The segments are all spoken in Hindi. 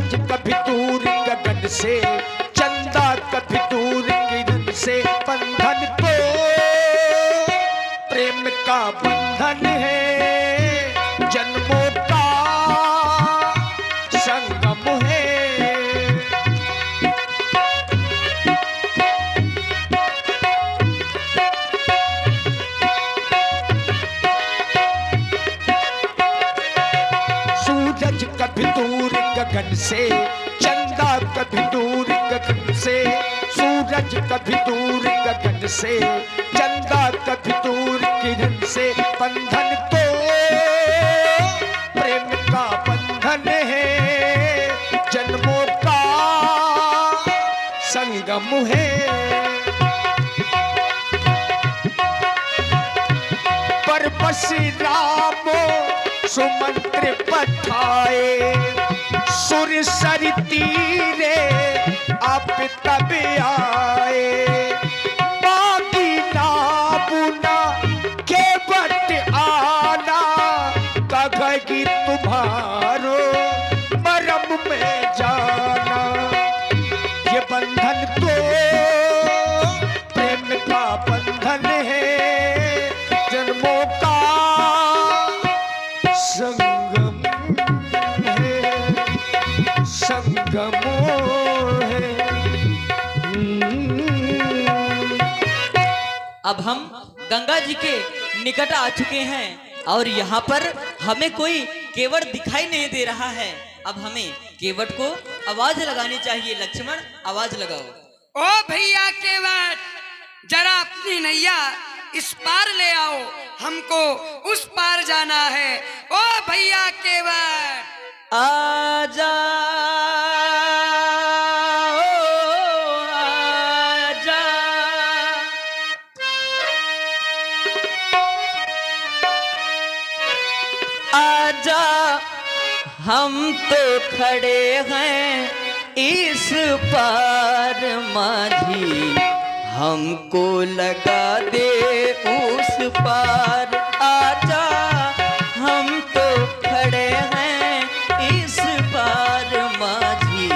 सूरज कभी दूर गगन से, चंदा कभी दूर किरण से। बंधन तो प्रेम का बंधन है, जन्मों का संगम है। सूरज कभी दूर गगन से, चंदा कभी दूर गगन से। सूरज कभी दूर गगन से, चंदा कभी दूर किरण से। बंधन तो प्रेम का बंधन है, जन्मों का संगम है। पर बस रामो सुमंत्र पठाए, सुर सर तीरे आप तब आए। बाकी ना बुना के बट आना, कगगी तुम्हारो मरम में जाना। ये बंधन तो प्रेम का बंधन है, जन्मों का संगम है, संगम है। अब हम गंगा जी के निकट आ चुके हैं और यहाँ पर हमें कोई केवट दिखाई नहीं दे रहा है। अब हमें केवट को आवाज लगानी चाहिए। लक्ष्मण, आवाज लगाओ। ओ भैया केवट, जरा अपनी नैया इस पार ले आओ, हमको उस पार जाना है। ओ भैया केवट, आजा आजा, आजा हम तो खड़े हैं इस पार माझी, हमको लगा दे उस पार। आजा हम तो खड़े हैं इस पार माझी,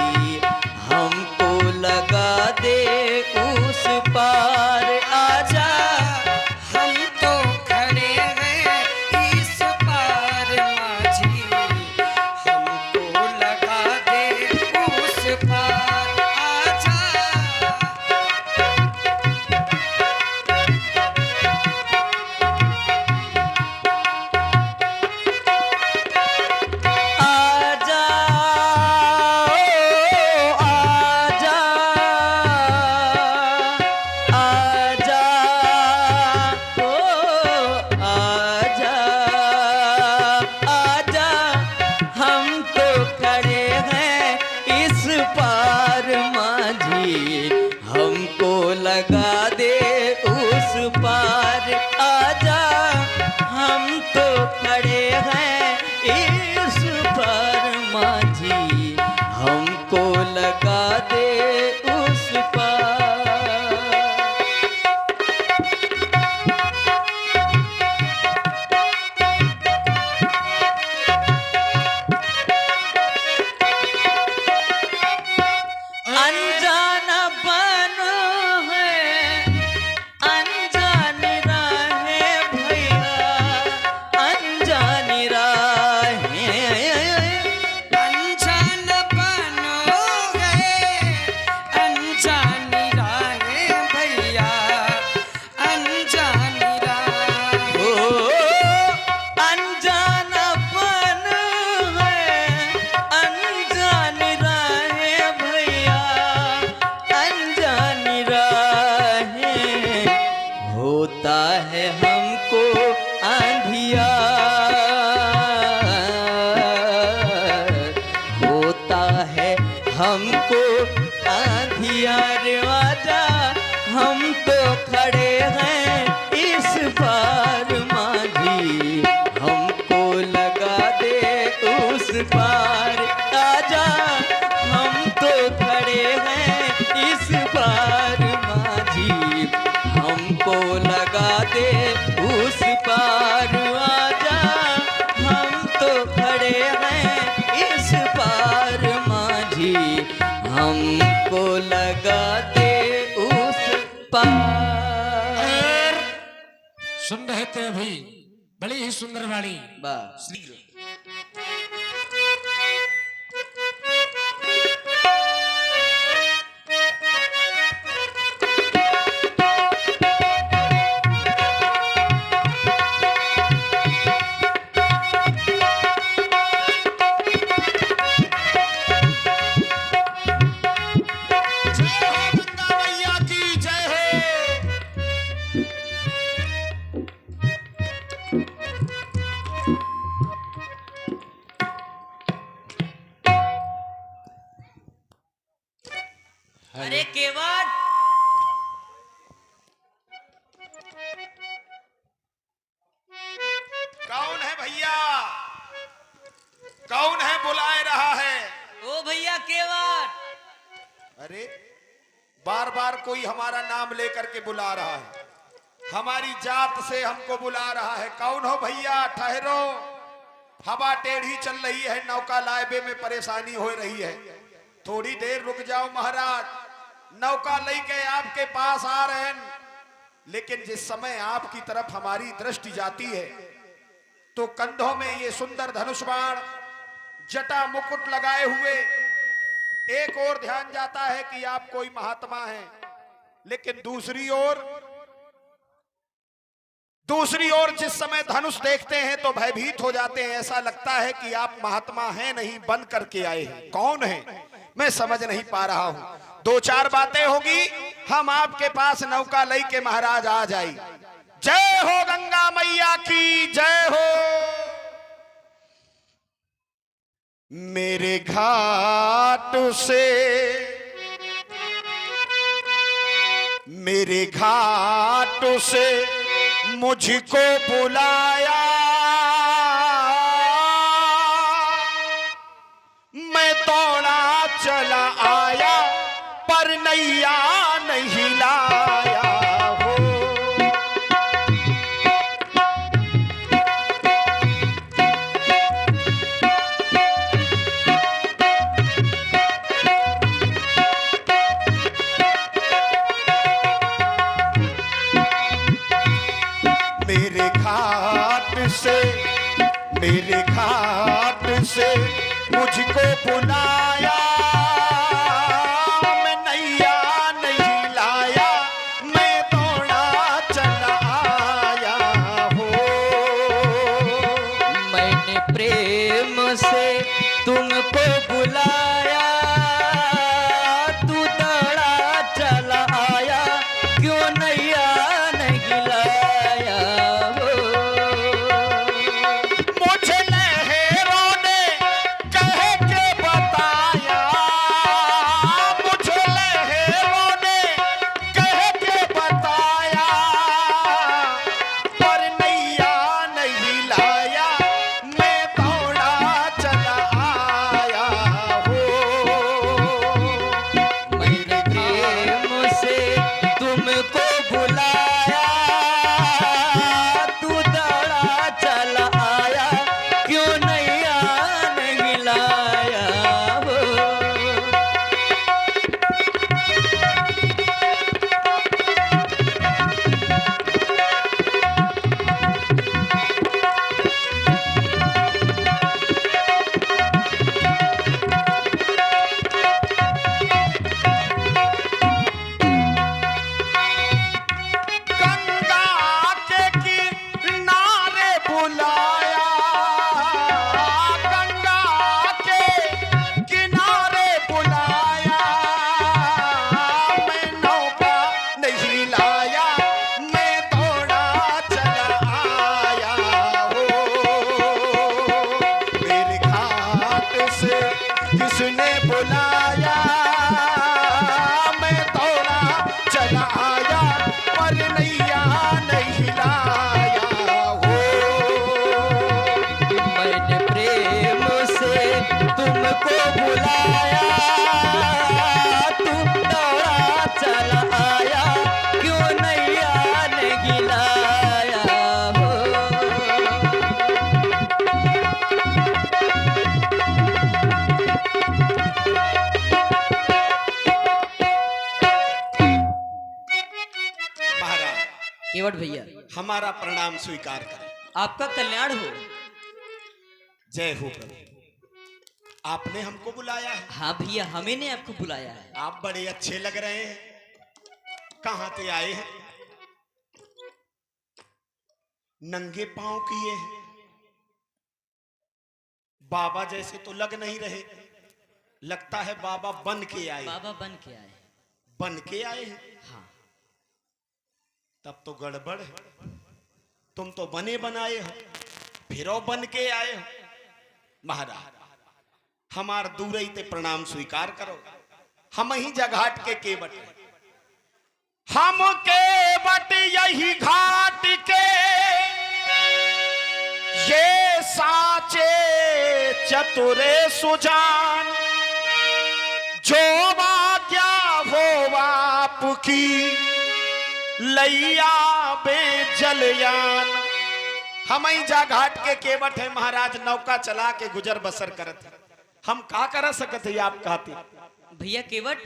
हमको लगा दे उस पार। आजा हम तो खड़े हैं इस पार माझी, हमको लगा दे उस पार। आजा लगा दे उस पार। आजा हम तो खड़े हैं इस पार माझी, हमको लगा दे उस पार। अनजाना बनो है हमको आंधिया, होता है हमको आंधिया। आजा हम तो खड़े हैं इस पार माझी, हमको लगा दे उस पार। आजा हम तो खड़े हैं इस पार माझी, हमको लगा दे उस पार। आजा हम तो खड़े हैं इस पार माझी, हमको लगा दे उस पार। सुन रहे थे अभी बड़ी ही सुंदर वाणी। बस अरे केवट, कौन है भैया? कौन है बुलाए रहा है? ओ भैया केवट। अरे बार बार कोई हमारा नाम लेकर के बुला रहा है, हमारी जात से हमको बुला रहा है। कौन हो भैया? ठहरो, हवा टेढ़ी चल रही है, नौका लाइबे में परेशानी हो रही है, थोड़ी देर रुक जाओ महाराज। नौका लेके आपके पास आ रहे हैं, लेकिन जिस समय आपकी तरफ हमारी दृष्टि जाती है तो कंधों में ये सुंदर धनुष बाण, जटा मुकुट लगाए हुए, एक ओर ध्यान जाता है कि आप कोई महात्मा हैं, लेकिन दूसरी ओर जिस समय धनुष देखते हैं तो भयभीत हो जाते हैं। ऐसा लगता है कि आप महात्मा हैं नहीं, बन करके आए हैं। कौन है मैं समझ नहीं पा रहा हूं। दो चार बातें होगी, हम आपके पास नौका लई के महाराज आ जाए। जय हो गंगा मैया की जय हो। मेरे घाट से, मेरे घाट से मुझको बुलाया, मैं दौड़ा चला आया पर नैया नहीं लाया हो। मेरे घाट से मुझको बुलाया, मैं नैया नहीं लाया, मैं दौड़ा चला आया हो। मैंने प्रेम से तुमको बुलाया, तू दौड़ा चला आया, क्यों नैया नहीं लाया हो। मुझे लहरों ने कह के बताया, मुझे लहरों ने कह के बताया, पर नैया नहीं लाया, मैं दौड़ा चला आया हो। मैंने प्रेम से तुमको बुलाया, तू दौड़ा चला आया, क्यों नैया नहीं लाया हो। गंगा के किनारे बुलाया, गंगा के किनारे बुलाया, मैं नौका नहीं लाया, मैं दौड़ा चला आया हो। मेरे घाट से किसने बुलाया, मैं दौड़ा चला आया, पर नैया नहीं लाया हो। मैंने प्रेम से तुमको बुलाया, तू दौड़ा चला आया, क्यों नैया नहीं लाया हो। केवट भैया, हमारा प्रणाम स्वीकार करें। आपका कल्याण हो। जय हो प्रभु। आपने हमको बुलाया है। हाँ भैया, हमें ने आपको बुलाया है। आप बड़े अच्छे लग रहे हैं। कहाँ से आए हैं? नंगे पांव किए हैं, बाबा जैसे तो लग नहीं रहे। लगता है बाबा बन के आए। बाबा बन के आए। बन के आए हैं? हाँ। तब तो गड़बड़ है। तुम तो बने बनाए हो, फिरो बन के आए हो। महाराज, हमार दूरई ते प्रणाम स्वीकार करो। हम ही जघाट के केवट हैं। हम केवट यही घाट के, ये साचे चतुरे सुजान, जो क्या हो आपकी लैया बे जलयान। हम ही जा घाट के केवट है महाराज, नौका चला के गुजर बसर करत है। हम का कर सकत है आप कहते? भैया केवट,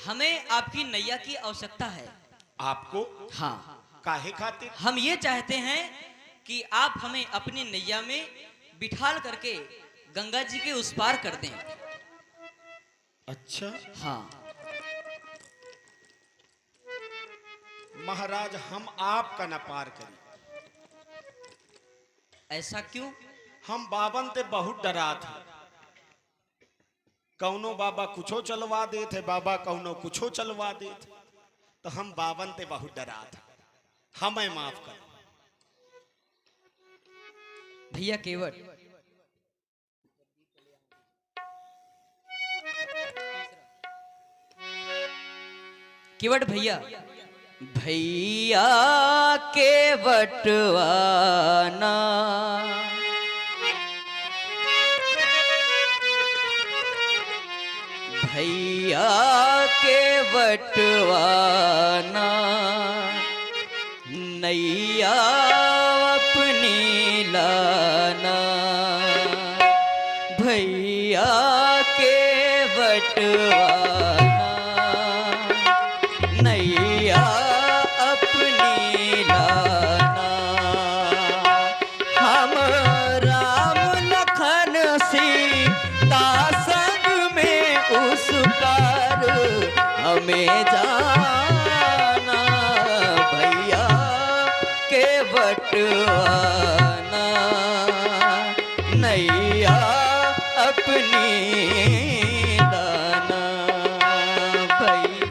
हमें आपकी नैया की आवश्यकता है। आपको? हाँ। काहे खातिर? हम ये चाहते हैं कि आप हमें अपनी नैया में बिठाल करके गंगा जी के उस पार कर दें। अच्छा हाँ महाराज, हम आपका न पार करें। ऐसा क्यों? हम बाबन ते बहुत डरा थे। कौनो बाबा कुछो चलवा दे थे, बाबा कौनो कुछो चलवा दे थे, तो हम बाबन ते बहुत डरा थे। हमें माफ कर भैया केवट, केवट भैया, भैया केवटवाना, भैया केवटवाना, नैया अपनी लाना। भैया केवटवाना, नैया अपनी लाना। हम राम लखन सीता संग में उस पार हमें जाना। भैया केवटवाना, नैया अपनी लाना। भैया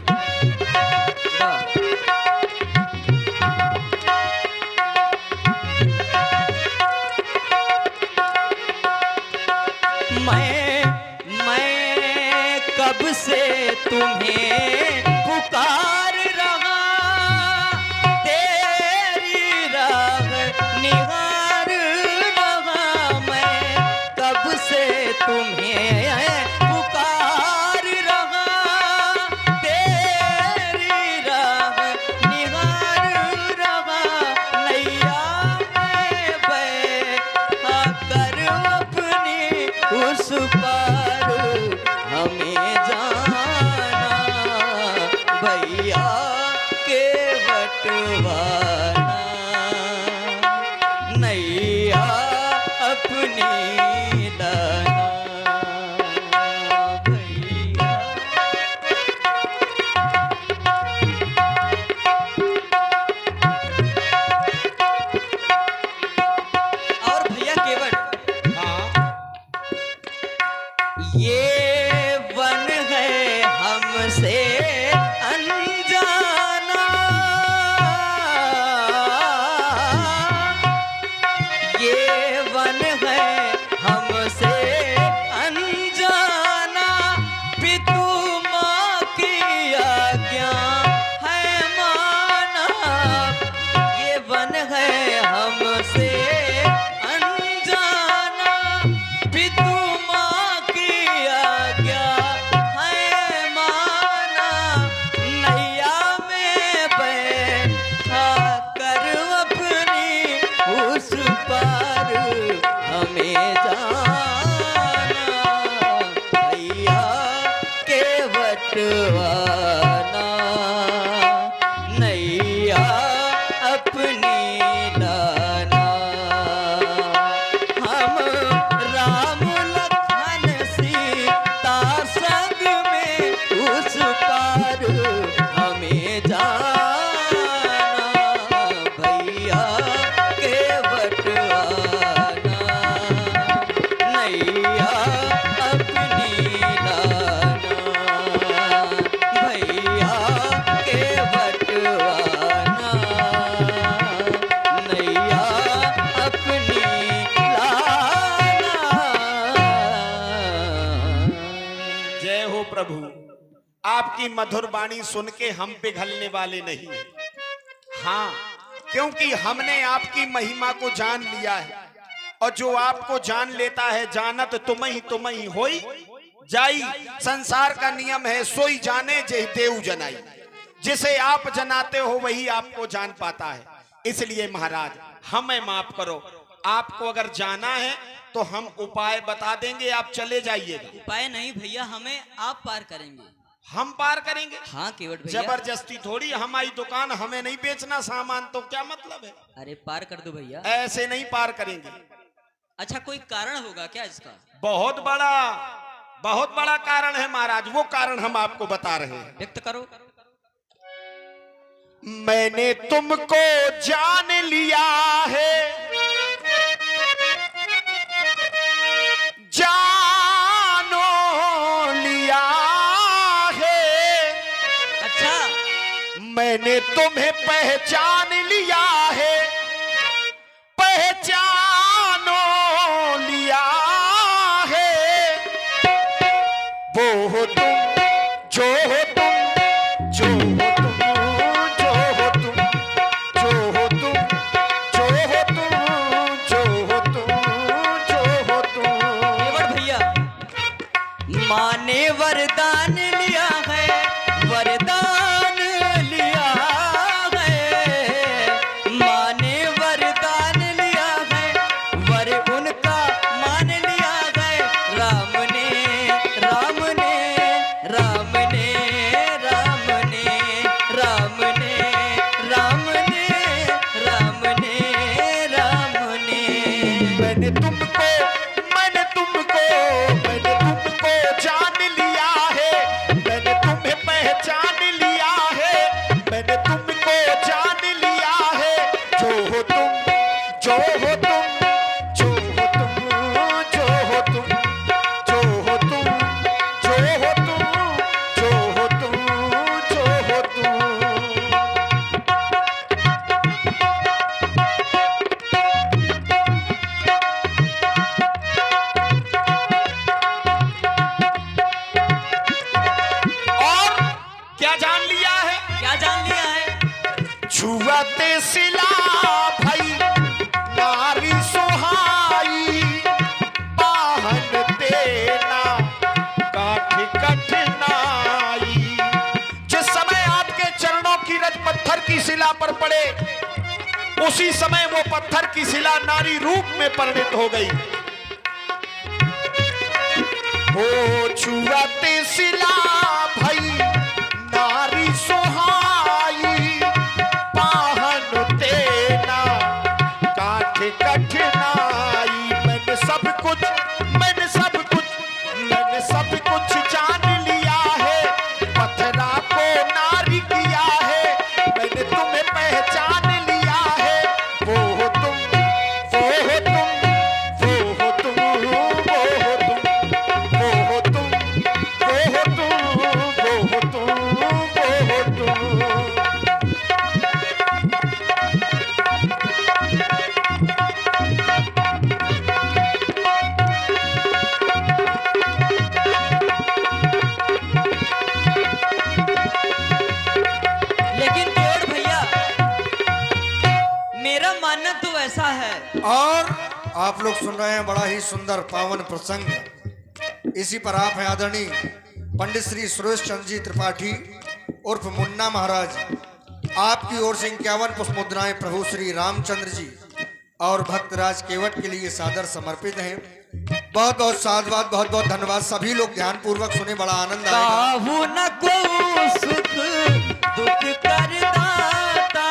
मैं कब से तुम्हें पुकार रहा, तेरी राह निहार रहा। मैं कब से तुम्हें पुकार रहा, तेरी राह निहार रहा। नैया में बैठा कर अपनी उस पार हमें जाना। भैया केवटवाना, नैया अपनी लाना। भैया और भैया केवट, हाँ ये वन है हमसे अनजाना, ये वन है हमसे अनजाना। पितु माँ की आज्ञा है माना, ये वन है हमसे अनजाना। पितु माँ की आज्ञा है माना। नैया में बैठा कर अपनी उस पार हमें जाना। भैया केवटवाना, नैया अपनी जय हो प्रभु। आपकी मधुर वाणी सुन के हम पिघलने वाले नहीं। हाँ, क्योंकि हमने आपकी महिमा को जान लिया है, और जो आपको जान लेता है जानत तुम ही होई जाई। संसार का नियम है सोई जाने जे देव जनाई। जिसे आप जनाते हो वही आपको जान पाता है। इसलिए महाराज हमें माफ करो। आपको अगर जाना है तो हम उपाय बता देंगे, आप चले जाइएगा। उपाय नहीं भैया, हमें आप पार करेंगे। हम पार करेंगे? हाँ केवट भैया। जबरदस्ती थोड़ी, हमारी दुकान, हमें नहीं बेचना सामान, तो क्या मतलब है? अरे पार कर दो भैया। ऐसे नहीं पार करेंगे। अच्छा कोई कारण होगा क्या इसका? बहुत बड़ा कारण है महाराज। वो कारण हम आपको बता रहे हैं। व्यक्त करो। मैंने तुमको जान लिया है, जानो लिया है। अच्छा, मैंने तुम्हें पहचान लिया है, पहचानो लिया है। वो हो तुम, जो हो तुम, जो हो तुम, जो हो तुम, जो हो तुम, जो हो तुम, जो हो तुम, जो हो तुम। केवट भैया, माँ ने वरदान लिया है, वरदान लिया है। माँ ने वरदान लिया है, वर उनका मान लिया है। राम ने राम ने राम ने राम ने राम ने राम ने राम ने राम ने। मैंने तुमको जान लिया है, मैंने तुम्हें पहचान लिया है, मैंने तुमको जान लिया है। जो हो तुम, जो हो तुम, जो हो तुम, जो हो तुम, जो हो तुम, जो हो तुम, जो हो तुम, जो हो तुम। और क्या जान लिया है? क्या जान लिया है? छुआते सिला भई नारी सुहाई, पाहन देना काठ कठिनाई। जिस समय आपके चरणों की रज पत्थर की शिला पर पड़े, उसी समय वो पत्थर की शिला नारी रूप में परिणित हो गई। ओ छुआते शिला भई नारी सुहाई, पाहन देना काठ कठिनाई। मैंने सब कुछ, मैंने सब कुछ, मैंने सब कुछ जान लिया है, पत्थरा को नारी किया है। मैंने तुम्हें पहचान लिया है। वो हो तुम, वो हो तुम, वो हो तुम, वो हो तुम, वो हो तुम, वो हो तुम, वो हो तुम, वो हो तुम। लेकिन केवट भैया, मेरा मानना तो ऐसा है। और आप लोग सुन रहे हैं बड़ा ही सुंदर पावन प्रसंग। इसी पर आप हैं आदरणीय पंडित श्री सुरेश चंद्र जी त्रिपाठी उर्फ मुन्ना महाराज। आपकी ओर से 51 पुष्प मुद्राएं प्रभु श्री रामचंद्र जी और भक्तराज केवट के लिए सादर समर्पित हैं। बहुत बहुत साधुवाद, बहुत बहुत धन्यवाद। सभी लोग ध्यान पूर्वक सुने, बड़ा आनंद आएगा। काहू न को सुख दुख कर दाता,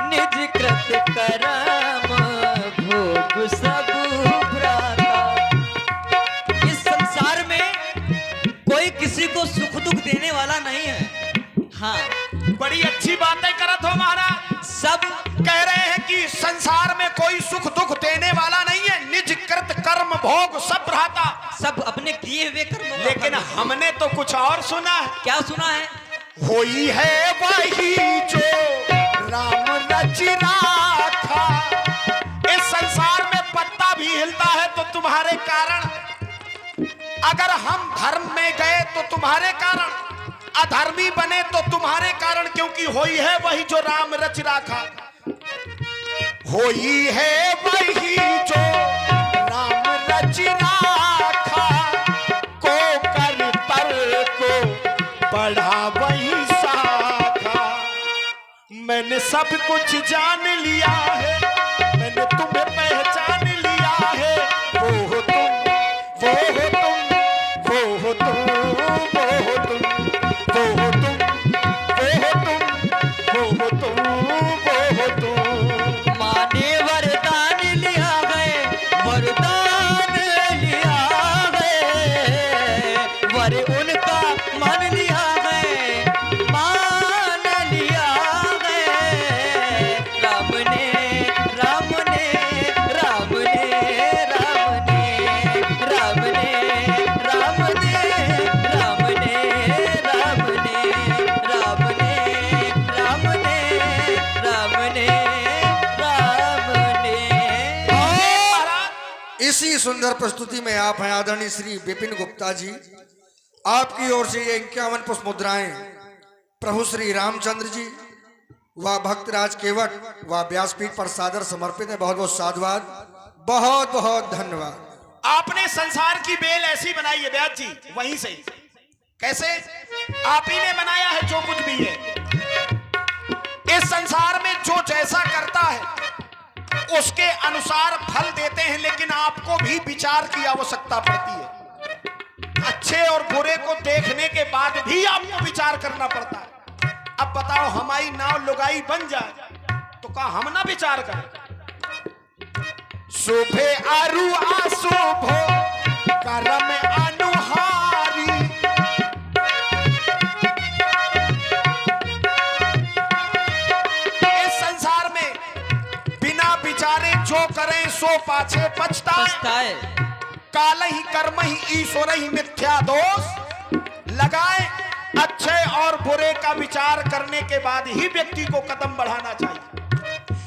निज कृत करम भोग सब भ्राता। इस संसार में कोई किसी को सुख दुख देने वाला नहीं है। हाँ, बड़ी अच्छी बातें करत हो महाराज। सब कह रहे हैं कि संसार में कोई सुख दुख देने वाला नहीं है, निज कृत कर्म भोग सब रहाता। सब अपने किए हुए कर्मों का लेकिन फल। हमने तो कुछ और सुना है। क्या सुना है? होई है वही जो राम रच राखा। इस संसार में पत्ता भी हिलता है तो तुम्हारे कारण अगर हम धर्म में गए तो तुम्हारे कारण, अधर्मी बने तो तुम्हारे कारण, क्योंकि होई है वही जो राम रच राखा, होई है वही जो राम रच राखा, को कर तर को बढ़ा वही शाखा। मैंने सब कुछ जान लिया है, मैंने तुम्हें पहचान लिया है, वो हो तुम, वो हो तुम, वो हो तुम, वो हो तुम, वो हो तुम, वो हो तुम, वो हो तुम। माने वरदान लिया गए, वरदान लिया गए, वर उनका मान लिया गए, मान लिया गए। राम ने राम ने राम ने राम ने राम ने राम ने राम ने राम ने राम ने राम ने राम ने राम ने। इसी सुंदर प्रस्तुति में आप हैं आदरणीय श्री विपिन गुप्ता जी। आपकी ओर से ये 51 पुष्प मुद्राएं प्रभु श्री रामचंद्र जी व भक्तराज केवट व व्यासपीठ पर सादर समर्पित है। बहुत बहुत साधुवाद, बहुत बहुत धन्यवाद। आपने संसार की बेल ऐसी बनाई है व्यास जी, वहीं से। कैसे? आप ही ने बनाया है जो कुछ भी है। इस संसार में जो जैसा करता है उसके अनुसार फल देते हैं, लेकिन आपको भी विचार की आवश्यकता पड़ती है। अच्छे और बुरे को देखने के बाद भी आपको विचार करना पड़ता है। अब बताओ, हमारी नाव लुगाई बन जाए तो क्या हम ना विचार करें? शुभे आरु आशुभो करम अनुहारी, इस संसार में बिना विचारे जो करें सो पाछे पछताए। काल ही कर्म ही ईश्वर ही मिथ्या दोष लगाए। अच्छे और बुरे का विचार करने के बाद ही व्यक्ति को कदम बढ़ाना चाहिए।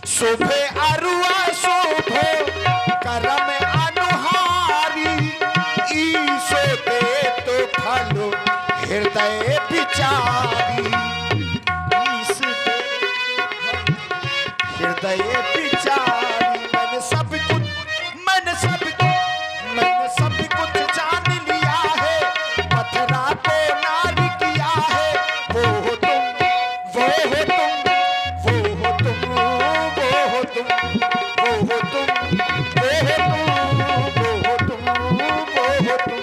शुभे अरुआ शुभो कर्म अनुहारी, ईश्वर दे तो फलो हृदय विचारी, ईश्वर दे हृदय विचारी। मैंने सब कुछ, मैंने सब कुछ, मैंने सब कुछ जान लिया है, पथरा को नारी किया है, वो हो तुम, वो हो तुम, वो हो तुम, वो हो तुम, वो हो तुम, वो हो तुम, वो हो तुम, वो हो तुम।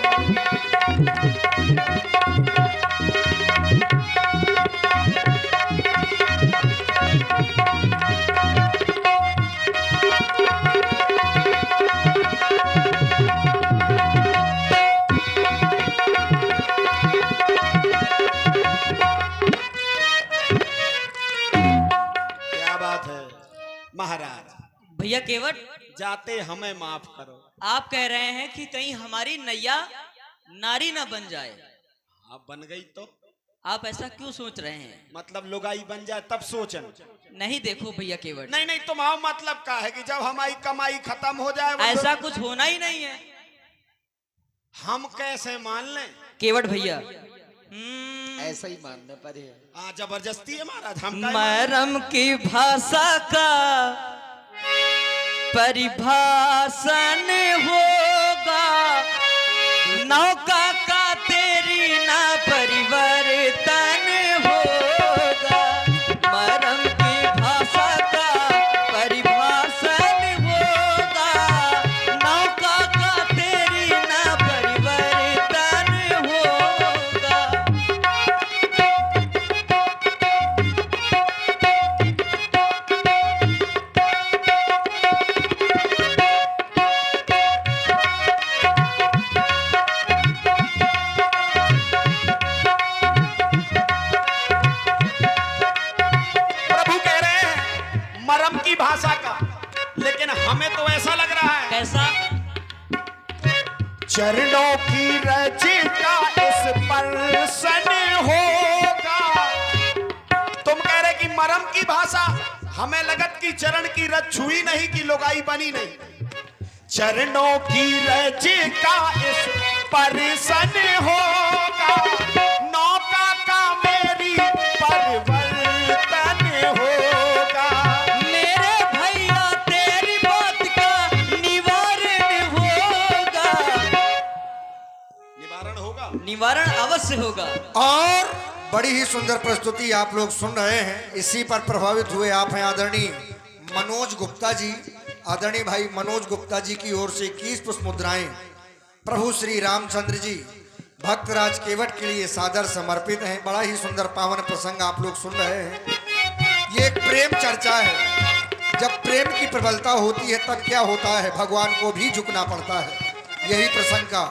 क्या बात है महाराज? भैया केवट, जाते हमें माफ करो। आप कह रहे हैं कि कहीं हमारी नैया नारी ना बन जाए। आप बन गई तो? आप ऐसा क्यों सोच रहे हैं? मतलब लुगाई बन जाए तब सोचन? नहीं, देखो भैया केवट, नहीं नहीं, तुम्हारा मतलब का है कि जब हमारी कमाई खत्म हो जाए ऐसा कुछ होना ही नहीं है। हम कैसे मान लें? केवट भैया, ऐसा ही मानने पर है। जबरदस्ती है महाराज। हम क्या मरम की भाषा का परिभाषण होगा, नौका का तेरी ना परिवर्तन होगा। मरम की भाषा का परिभाषण होगा, नौका का तेरी ना परिवर्तन होगा। प्रभु कह रहे हैं मरम की भाषा का, लेकिन हमें तो ऐसा लग रहा है कैसा? चरणों की रचिका इस स्पर्शन होगा। तुम कह रहे कि मरम की भाषा, हमें लगत की चरण की रच छुई नहीं, कि लुगाई बनी नहीं। चरणों की रचिका इस परिसन होगा, नौका का मेरी परिवर्तन होगा। मेरे भैया तेरी बात का निवारण होगा। निवारण होगा, निवारण अवश्य होगा। और बड़ी ही सुंदर प्रस्तुति आप लोग सुन रहे हैं। इसी पर प्रभावित हुए आप हैं आदरणीय मनोज गुप्ता जी। आदरणीय भाई मनोज गुप्ता जी की ओर से 21 पुष्प मुद्राएं प्रभु श्री रामचंद्र जी भक्तराज केवट के लिए सादर समर्पित हैं। बड़ा ही सुंदर पावन प्रसंग आप लोग सुन रहे हैं। ये एक प्रेम चर्चा है। जब प्रेम की प्रबलता होती है तब क्या होता है, भगवान को भी झुकना पड़ता है। यही प्रसंग का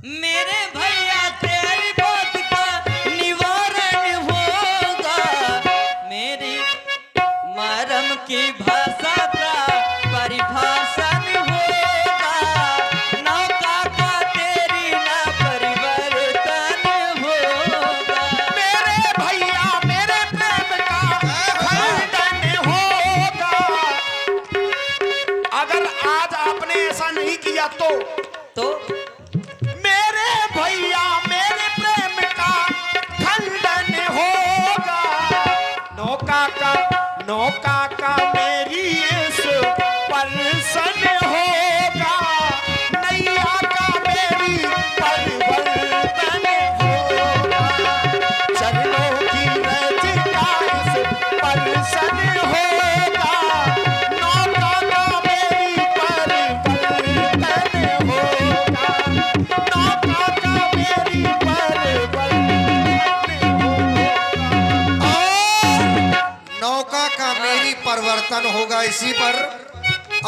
मेरे भैया तेरी बात का निवारण होगा, मेरी मरम की भाषा का परिभाषण होगा, नौका का तेरी ना परिवर्तन होगा। मेरे भैया मेरे प्रेम का खंडन होगा। अगर आज आपने ऐसा नहीं किया तो मेरे भैया मेरे प्रेम का खंडन होगा। नौका का मेरी इस परिसन होगा, नैया का मेरी परिवर्तन होगा। चरणों की रचना इस परिसन होगा, नौका का मेरी परिवर्तन होगा, नौका का मेरी परिवर्तन होगा। नौका का मेरी परिवर्तन होगा। इसी पर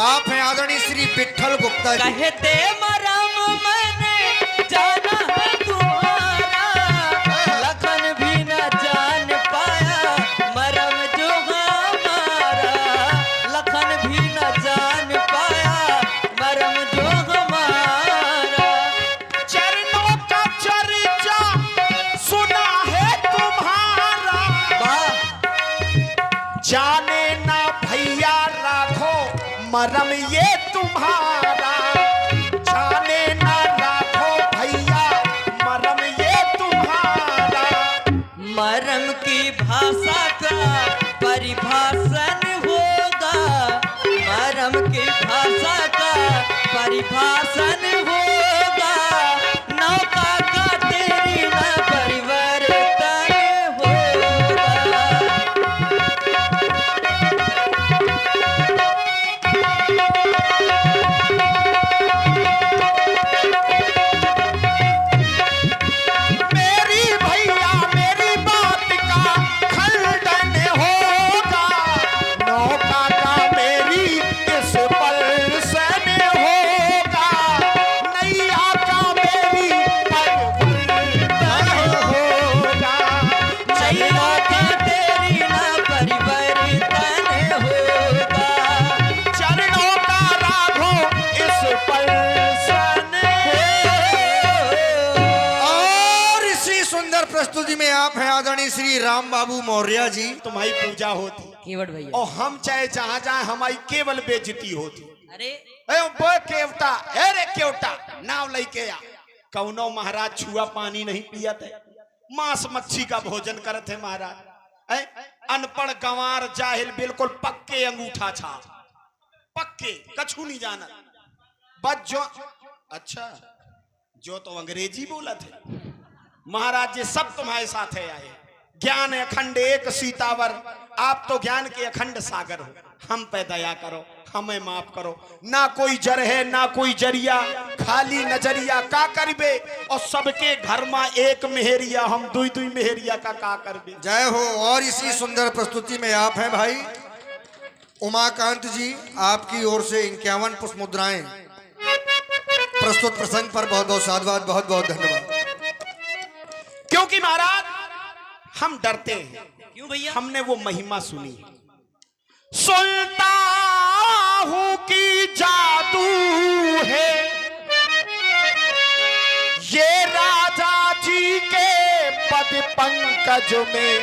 आप हैं आदरणीय श्री विठल गुप्ता जी। कहते मरम मैंने जाना है तुम्हारा, लखन भी न जान पाया मरम जो हमारा, लखन भी न जान पाया मरम जो हमारा। चरणों का चर्चा सुना है तुम्हारा, वाह, जाने ना भैया राखो मरम ये तुम्हारा, जाने ना राखो भैया मरम ये तुम्हारा। मरम की भाषा का परिभाषण होगा, मरम की भाषा का परिभाषण होगा, नौका का तेरी ना परिवर्तन होगा। मेरी भैया मेरी बात का खंडन होगा, नौका का मेरी इस परिसन होगा, नैया का मेरी परिवर्तन होगा। नैया का तेरी ना परिवर्तन होगा। चरणों का राघो इस परिसन और इसी सुंदर प्रस्तुति में आप हैं आदरणीय श्री राम बाबू मौर्य जी। तुम्हारी पूजा होती केवट भैया, और हम चाहे जहां जाए हमारी केवल बेइज्जती होती। अरे बो केवटा, अरे केवटा नाव लेके आ। कौनो महाराज छुआ पानी नहीं पिया थे, मांस मच्छी का भोजन करते महाराज। अनपढ़ गंवार जाहिल बिल्कुल पक्के अंगूठा छाप, पक्के कछु नहीं जाना। बस जो अच्छा जो तो अंग्रेजी बोला थे महाराज जी, सब तुम्हारे साथ है आए। ज्ञान अखंड एक सीतावर, आप तो ज्ञान के अखंड सागर हो। हम पे दया करो, हमें माफ करो। ना कोई जर है ना कोई जरिया, खाली नजरिया का करबे। और सबके घर में एक मेहरिया, हम दुई दुई मेहरिया का करबे। जय हो। और इसी सुंदर प्रस्तुति में आप हैं भाई उमाकांत जी। आपकी ओर से 51 पुष्प मुद्राएं प्रस्तुत प्रसंग पर बहुत बहुत साधुवाद, बहुत बहुत धन्यवाद। क्योंकि महाराज हम डरते हैं, क्यों भैया? हमने वो महिमा सुनी है। सुनता हूं कि जादू है ये राजा जी के पद पंकज में,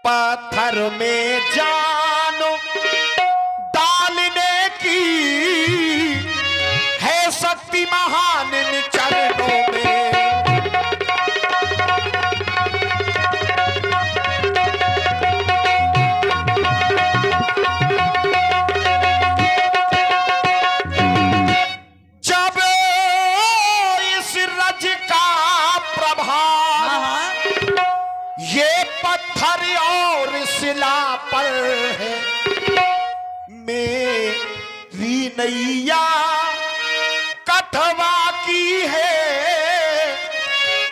पत्थर में जानो डालने की है शक्ति महान चरणों में। जब इस रज का प्रभाव हाँ हाँ ये पत्थर और शिला पर है, मेरी नैया कथवा की है,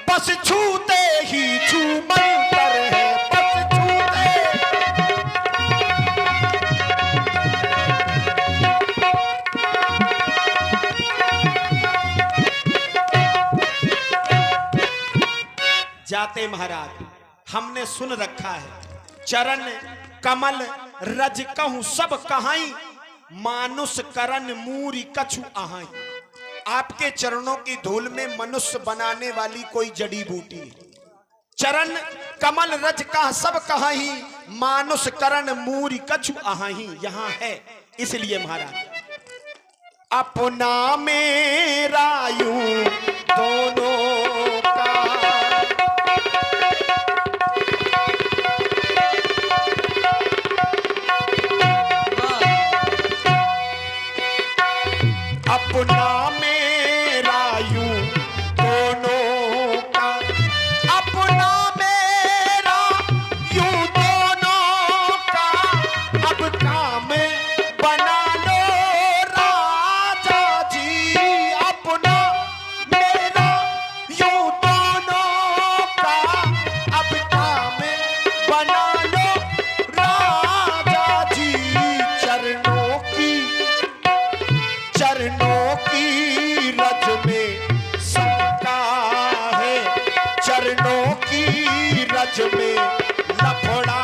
बस छूते ही छूमंतर है, बस छूते। जाते महाराज हमने सुन रखा है, चरण कमल रज कहूं सब कहाई, मानुष करण मूरी कछु आहाई। आपके चरणों की धूल में मनुष्य बनाने वाली कोई जड़ी बूटी है। चरण कमल रज का सब कहाई, मानुष करण मूरी कछु आहाई। यहां है इसलिए महाराज अपना मेरा यूं दोनों का, अपना मेरा यूं दोनों का, अपना मेरा यूं दोनों का, अब काम बना लो राजा जी। अपना मेरा यूं दोनों का, अब काम बना लो राजा जी। चरणों की रज में शंका है, चरणों की रज में लफड़ा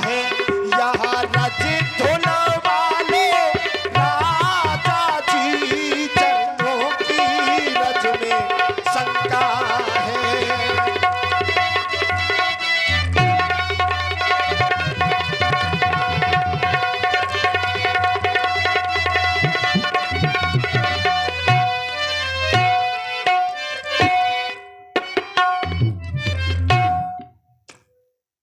है, यह रज धुलवा लो राजा जी। चरणों की रज में शंका है।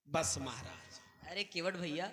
बस महाराज अरे केवट भैया